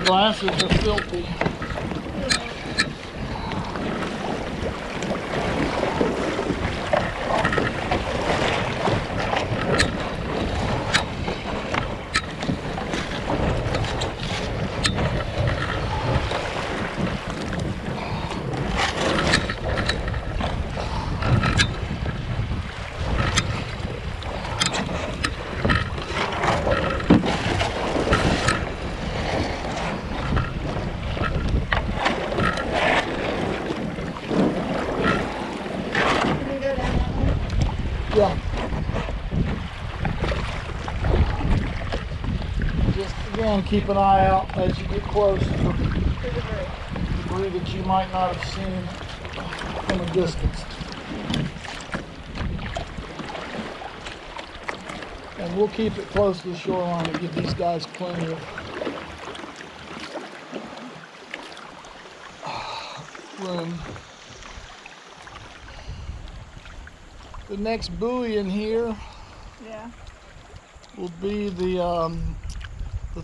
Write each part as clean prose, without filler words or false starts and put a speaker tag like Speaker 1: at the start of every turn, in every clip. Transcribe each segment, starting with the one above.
Speaker 1: glasses are filthy. Yeah. Just again, keep an eye out as you get close to debris that you might not have seen from a distance. And we'll keep it close to the shoreline to give these guys plenty of room. The next buoy in here will be the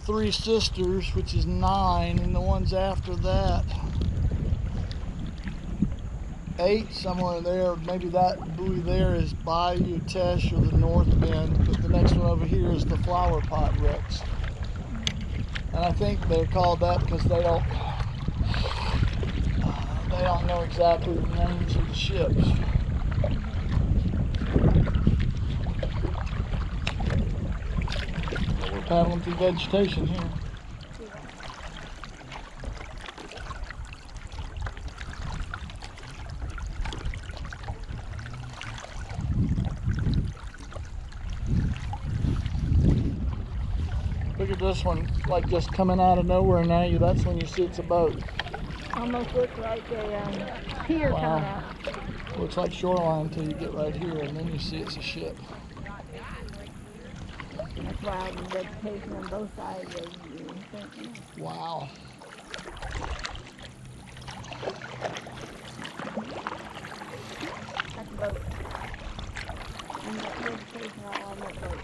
Speaker 1: Three Sisters, which is 9, and the ones after that, 8, somewhere there. Maybe that buoy there is Bayou Teche or the North Bend, but the next one over here is the Flower Pot wrecks. And I think they're called that because they don't know exactly the names of the ships. We're paddling through vegetation here. Look at this one, like just coming out of nowhere now. That's when you see it's a boat.
Speaker 2: Almost looks like a pier coming out.
Speaker 1: Looks like shoreline until you get right here, and then you see it's a ship.
Speaker 2: That's why the vegetation on both sides is
Speaker 1: Wow.
Speaker 2: That's a boat. And that vegetation all on that boat.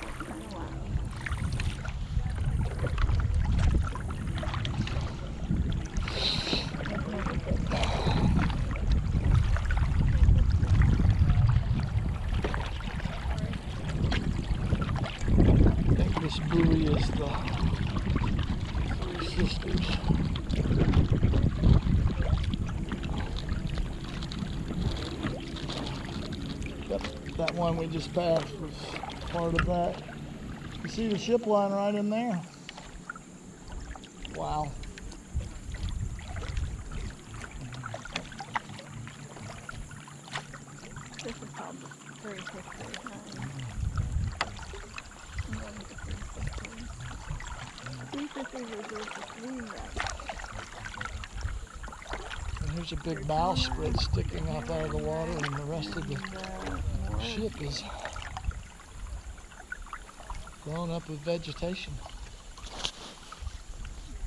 Speaker 2: That's kind of wild.
Speaker 1: This buoy is the Three Sisters. Yep, that one we just passed was part of that. You see the ship line right in there. Wow.
Speaker 2: This is called the Three Sisters.
Speaker 1: And here's a big bowsprit sticking up out of the water, and the rest of the ship is grown up with vegetation.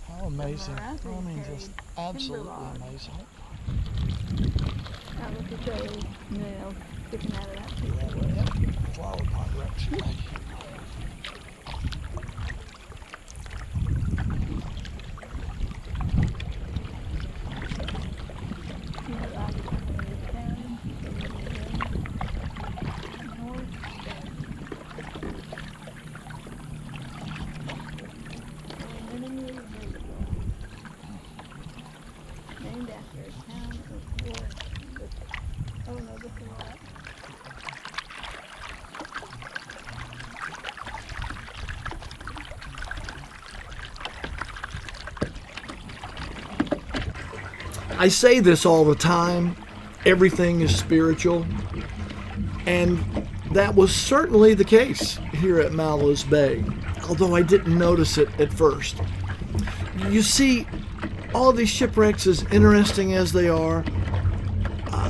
Speaker 1: How amazing. I mean, just absolutely amazing.
Speaker 2: Now look at those nails sticking out of that too.
Speaker 1: Yep. Flower pot wrecks.
Speaker 2: Named after a town of Florida. Oh no, this is what?
Speaker 1: I say this all the time, everything is spiritual, and that was certainly the case here at Mallows Bay, although I didn't notice it at first. You see, all of these shipwrecks, as interesting as they are,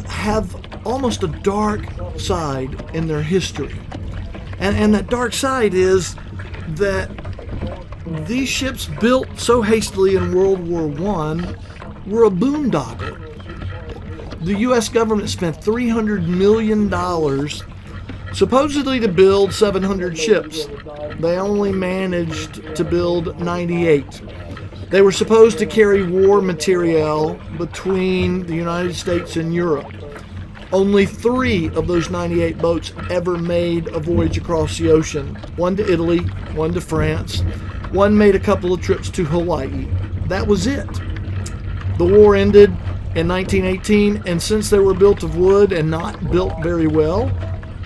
Speaker 1: have almost a dark side in their history. And that dark side is that these ships built so hastily in World War I were a boondoggle. The U.S. government spent $300 million supposedly to build 700 ships. They only managed to build 98. They were supposed to carry war materiel between the United States and Europe. Only 3 of those 98 boats ever made a voyage across the ocean. One to Italy, one to France. One made a couple of trips to Hawaii. That was it. The war ended in 1918, and since they were built of wood and not built very well,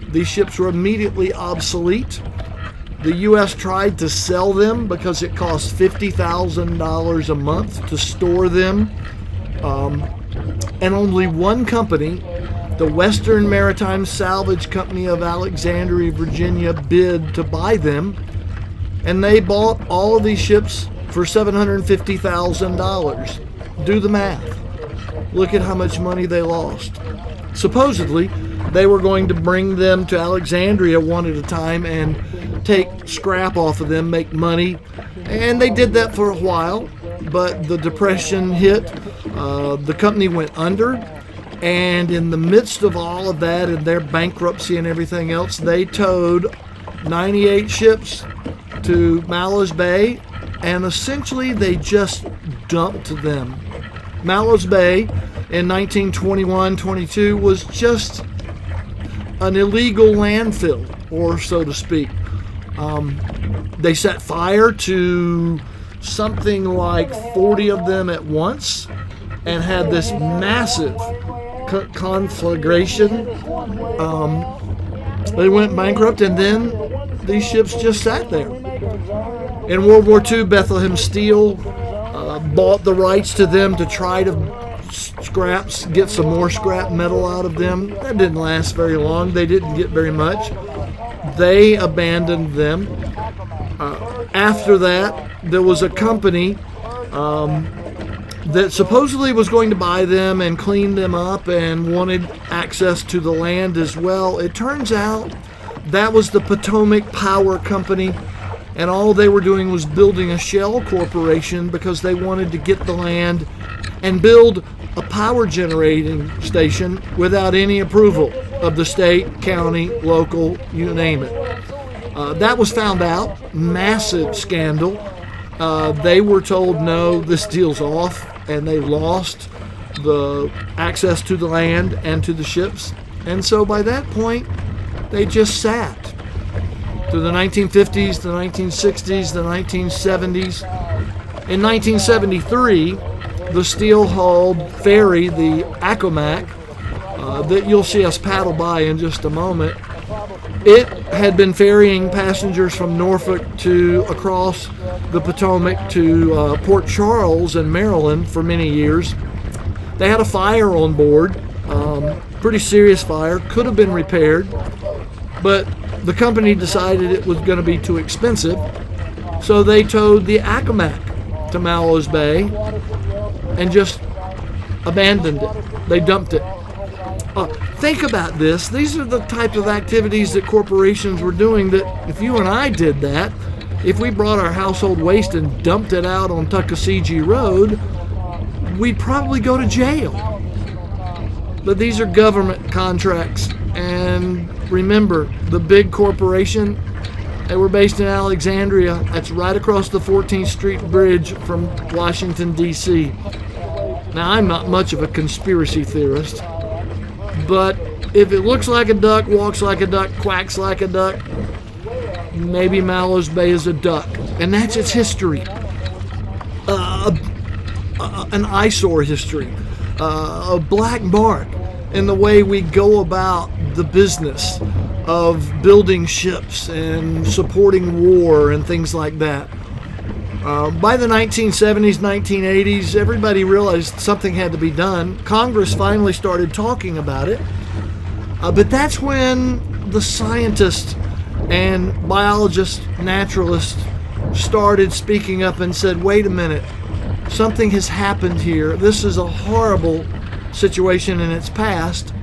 Speaker 1: these ships were immediately obsolete. The U.S. tried to sell them because it cost $50,000 a month to store them. And only one company, the Western Maritime Salvage Company of Alexandria, Virginia, bid to buy them. And they bought all of these ships for $750,000. Do the math. Look at how much money they lost. Supposedly, they were going to bring them to Alexandria one at a time and take scrap off of them, make money. And they did that for a while, but the Depression hit. The company went under. And in the midst of all of that and their bankruptcy and everything else, they towed 98 ships to Mallows Bay, and essentially they just dumped them. Mallows Bay in 1921-22 was just an illegal landfill, or so to speak. They set fire to something like 40 of them at once and had this massive conflagration. They went bankrupt, and then these ships just sat there. In World War II, Bethlehem Steel bought the rights to them to try to get some more scrap metal out of them. That didn't last very long. They didn't get very much. They abandoned them. After that, there was a company that supposedly was going to buy them and clean them up and wanted access to the land as well. It turns out that was the Potomac Power Company, and all they were doing was building a shell corporation because they wanted to get the land and build a power generating station without any approval of the state, county, local, you name it. That was found out. Massive scandal. They were told, no, this deal's off, and they lost the access to the land and to the ships. And so by that point, they just sat. Through the 1950s, the 1960s, the 1970s. In 1973, the steel-hulled ferry, the Accomac, that you'll see us paddle by in just a moment, it had been ferrying passengers from Norfolk to across the Potomac to Port Charles in Maryland for many years. They had a fire on board, pretty serious fire, could have been repaired, but the company decided it was going to be too expensive, so they towed the Accomac to Mallows Bay and just abandoned it. They dumped it. Think about this. These are the type of activities that corporations were doing that if you and I did that, if we brought our household waste and dumped it out on Tuckasegee Road, we'd probably go to jail. But these are government contracts. And remember, the big corporation, they were based in Alexandria. That's right across the 14th Street Bridge from Washington, D.C. Now, I'm not much of a conspiracy theorist, but if it looks like a duck, walks like a duck, quacks like a duck, maybe Mallows Bay is a duck. And that's its history. An eyesore history. A black mark in the way we go about the business of building ships and supporting war and things like that. By the 1970s, 1980s, everybody realized something had to be done. Congress finally started talking about it. But that's when the scientists and biologists, naturalists started speaking up and said, wait a minute, something has happened here. This is a horrible situation in its past,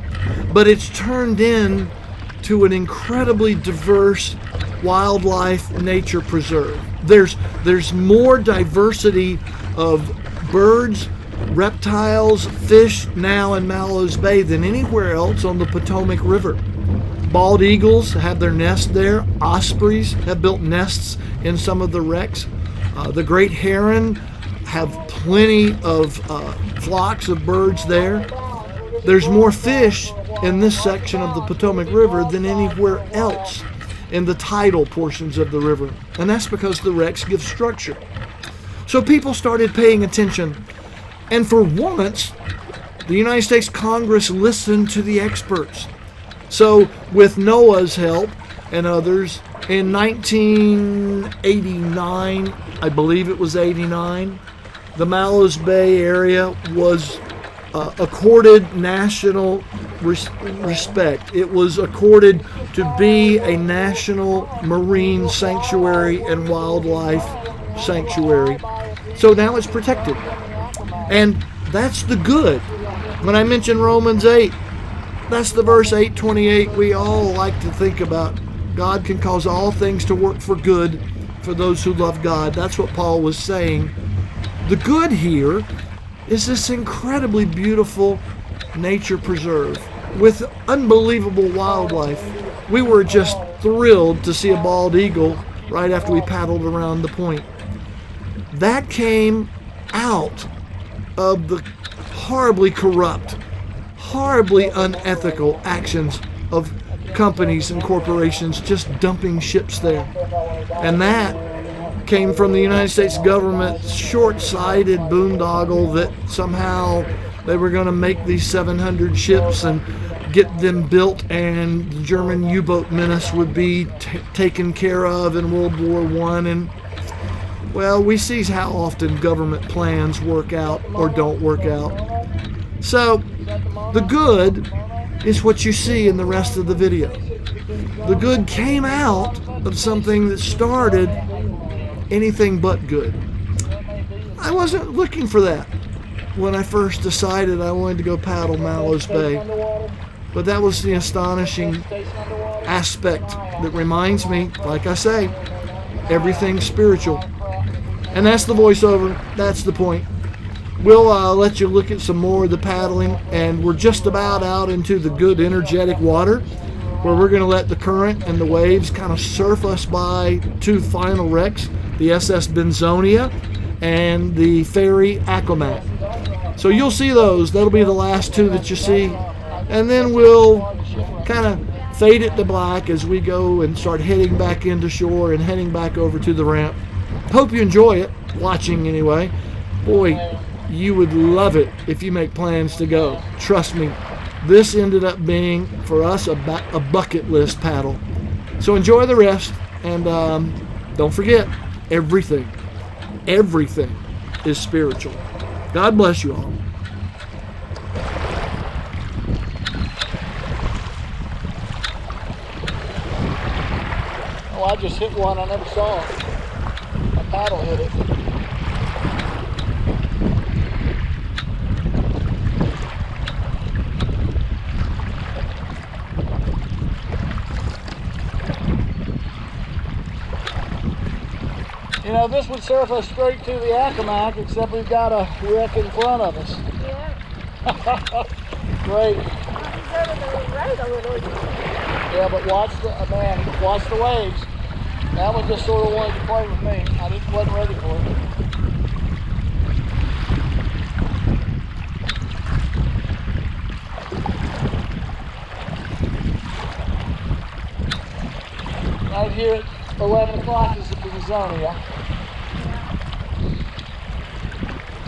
Speaker 1: but it's turned into an incredibly diverse wildlife nature preserve. There's more diversity of birds, reptiles, fish now in Mallows Bay than anywhere else on the Potomac River. Bald eagles have their nest there. Ospreys have built nests in some of the wrecks. The great heron have plenty of flocks of birds there. There's more fish in this section of the Potomac River than anywhere else in the tidal portions of the river. And that's because the wrecks give structure. So people started paying attention. And for once, the United States Congress listened to the experts. So with NOAA's help and others, in 1989, I believe it was 89, the Mallows Bay area was accorded national respect. It was accorded to be a national marine sanctuary and wildlife sanctuary. So now it's protected. And that's the good. When I mention Romans 8, that's the verse 8:28 we all like to think about. God can cause all things to work for good for those who love God. That's what Paul was saying. The good here is this incredibly beautiful nature preserve with unbelievable wildlife. We were just thrilled to see a bald eagle right after we paddled around the point. That came out of the horribly corrupt, horribly unethical actions of companies and corporations just dumping ships there. And that came from the United States government's short-sighted boondoggle that somehow they were going to make these 700 ships and get them built, and the German U-boat menace would be taken care of in World War I. And well, we see how often government plans work out or don't work out. So the good is what you see in the rest of the video. The good came out of something that started anything but good. I wasn't looking for that when I first decided I wanted to go paddle Mallows Bay. But that was the astonishing aspect that reminds me, like I say, everything's spiritual. And that's the voiceover. That's the point. We'll let you look at some more of the paddling, and we're just about out into the good energetic water where we're going to let the current and the waves kind of surf us by two final wrecks, the SS Benzonia and the ferry Accomac. So you'll see those. That'll be the last two that you see. And then we'll kind of fade it to black as we go and start heading back into shore and heading back over to the ramp. Hope you enjoy it, watching anyway. Boy, you would love it if you make plans to go. Trust me, this ended up being, for us, a bucket list paddle. So enjoy the rest, and don't forget, everything is spiritual. God bless you all.
Speaker 3: Oh, I just hit one I never saw. My paddle hit it. You know, this would surf us straight to the Accomac, except we've got a wreck in front of us.
Speaker 2: Yeah.
Speaker 3: Great.
Speaker 2: You go to the right a little.
Speaker 3: Yeah, but watch the waves. That one just sort of wanted to play with me. I wasn't ready for it. Right here at 11 o'clock is the Benzonia.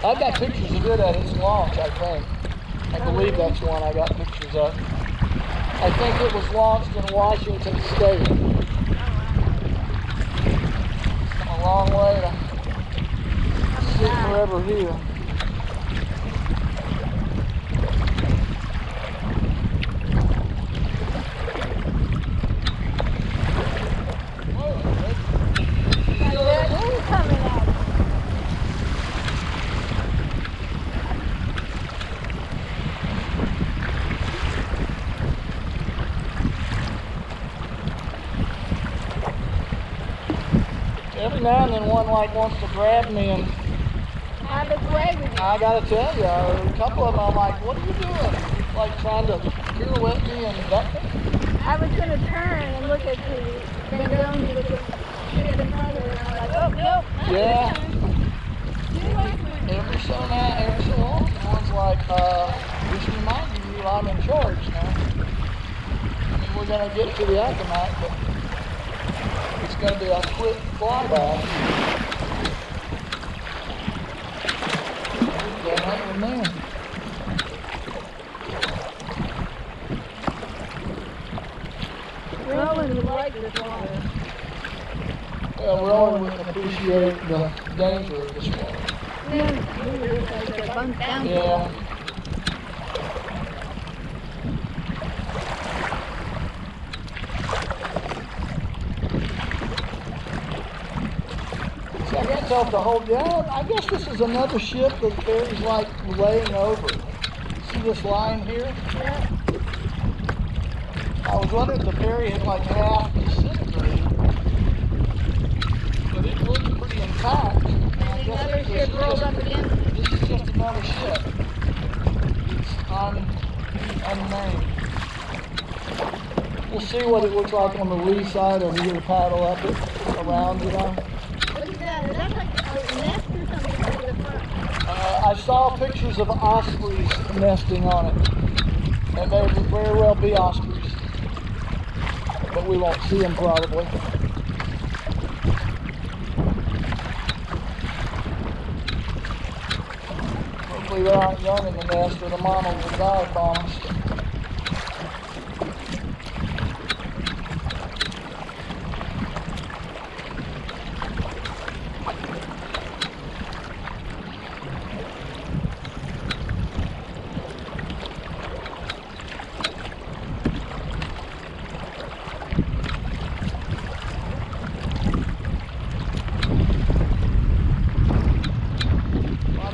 Speaker 3: I've got pictures of it at its launch, I think. I believe that's one I got pictures of. I think it was launched in Washington State. It's come a long way to sit forever here. Every now and then one like wants to grab me, and
Speaker 2: How to play with it.
Speaker 3: I gotta tell you, a couple of them I'm like, what are you doing? Like trying to pirouette me and duck me?
Speaker 2: I was going to turn and look at the Benzonia, look at the front of it, and I'm like, oh, nope.
Speaker 3: Yeah.
Speaker 2: You like my
Speaker 3: Just reminding you I'm in charge now. I mean, we're going to get to the Accomack, but it's going to be a quick flyby. We're hunting man.
Speaker 2: Rowan would like this water.
Speaker 3: Well, Rowan wouldn't appreciate the danger of this water.
Speaker 2: Yeah, we were just like a bunk down.
Speaker 3: Yeah. So I can't tell if the whole, yeah, I guess this is another ship that the ferry's like laying over. See this line here?
Speaker 2: Yeah.
Speaker 3: I was wondering if the ferry had like half disintegrated, but it looked pretty intact. And I guess
Speaker 2: Another ship rolled up against it.
Speaker 3: this is just another ship. It's unnamed. We'll see what it looks like on the lee side as we get a paddle up it around, you know.
Speaker 2: What is that? Is that like a nest or something over the front?
Speaker 3: I saw pictures of ospreys nesting on it, and they would very well be ospreys, but we won't see them probably. Hopefully they aren't young in the nest or the mama will dive on us.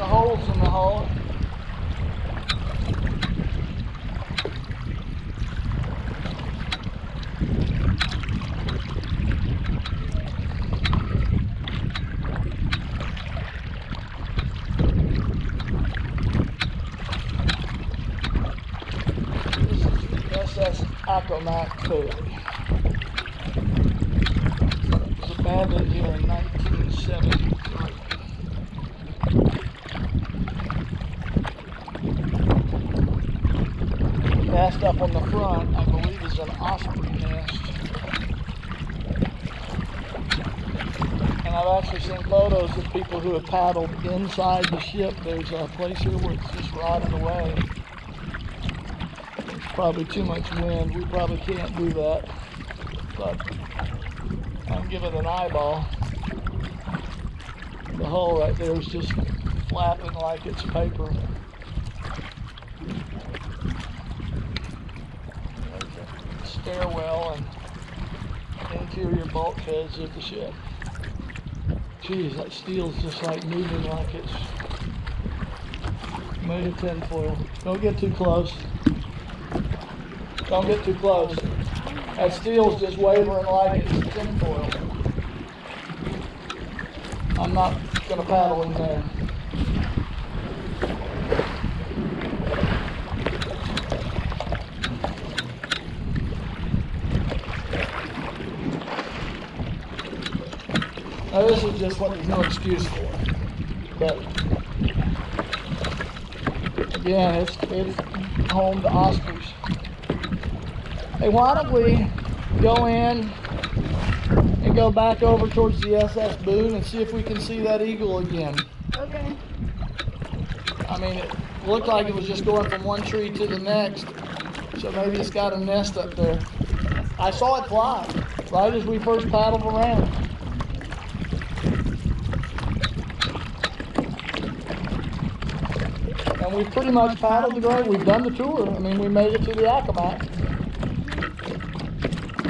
Speaker 3: Holes in the hull. This is the SS Accomack ferry. It was abandoned here in 1973. Nest up on the front, I believe, is an osprey nest. And I've actually seen photos of people who have paddled inside the ship. There's a place here where it's just rotted away. There's probably too much wind. We probably can't do that. But I can give it an eyeball. The hull right there is just flapping like it's paper. Stairwell and interior bulkheads of the ship. Geez, that steel's just like moving like it's made of tinfoil. Don't get too close. Don't get too close. That steel's just wavering like it's tinfoil. I'm not gonna paddle in there. Now this is just what there's no excuse for. But again, it's home to ospreys. Hey, why don't we go in and go back over towards the SS Boone and see if we can see that eagle again.
Speaker 2: Okay.
Speaker 3: I mean, it looked like it was just going from one tree to the next, so maybe it's got a nest up there. I saw it fly right as we first paddled around. And we've pretty much paddled the grade. We've done the tour. I mean, we made it to the Accomack.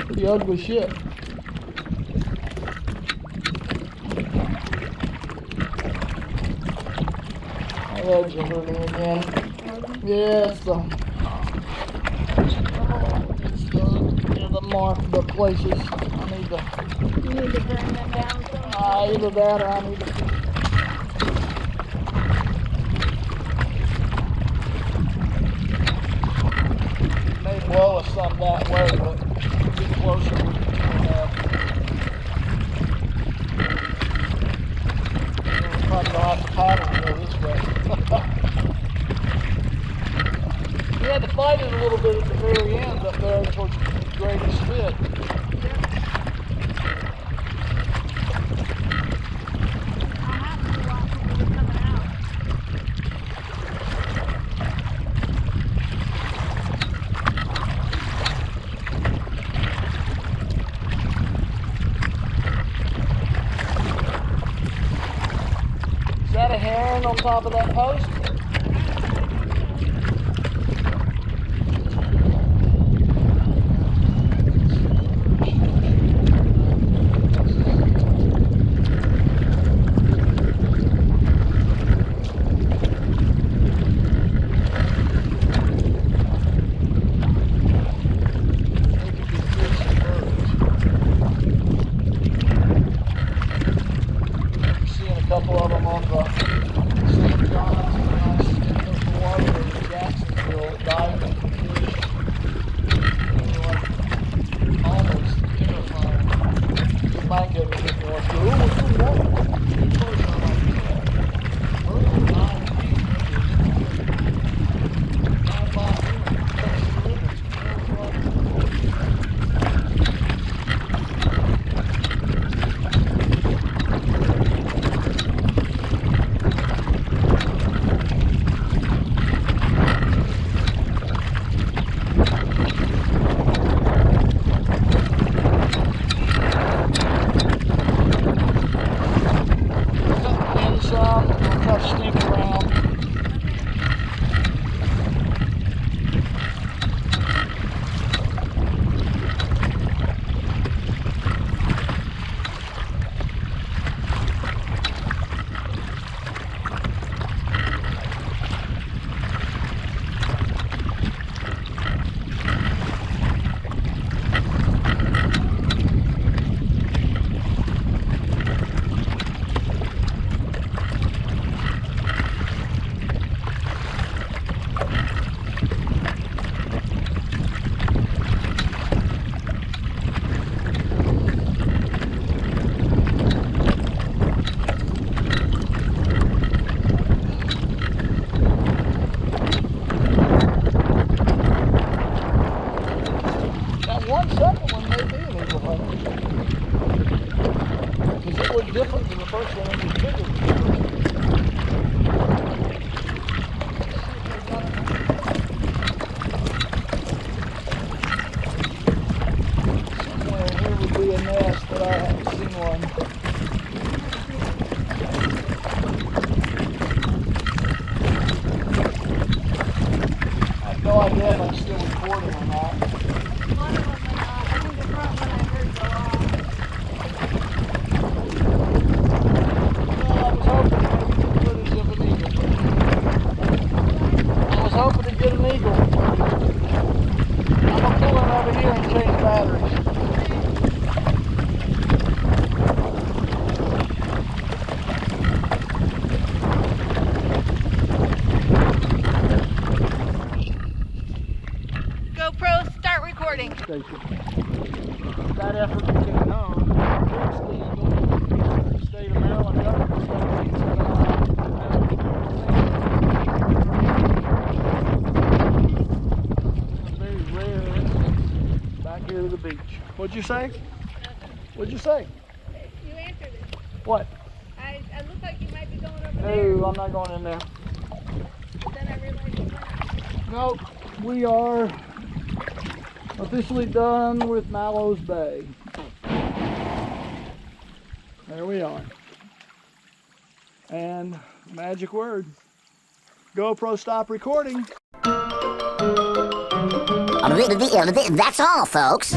Speaker 3: Pretty ugly ship. My legs are hurting again. Yeah, it's the mark, the places I need to.
Speaker 2: You need to burn them down.
Speaker 3: Either that or I need to. May blow us some that way, but get closer we can turn that. We'll probably gonna have to paddle to go this way. little bit at the very end up there towards Grady Spit. Is that a heron on top of that post? Couple of them on the St. John's and the water in Jacksonville diving for fish. They were like almost terrifying. You might get a bit more. Oh, what's the water? Too close. I'm like, yeah. We're in 9 feet. 9 by here. Touch the river. Sneak around. Second one may be an eagle hunter. Because it was different than the first one. It was bigger than the first one. Somewhere here would be a nest, but I haven't seen one. I have no idea if I'm still recording or not. Hoping to get an eagle. I'm gonna pull in over here and change batteries.
Speaker 2: GoPro, start recording.
Speaker 3: That effort became known. The state of Maryland government back here to the beach. What'd you say? What'd you say?
Speaker 2: You answered it.
Speaker 3: What?
Speaker 2: I look like you might be going over there.
Speaker 3: No, I'm not going in there.
Speaker 2: But then I realized you weren't.
Speaker 3: Nope. We are officially done with Mallows Bay. There we are. And magic word. GoPro, stop recording.
Speaker 4: That's all, folks.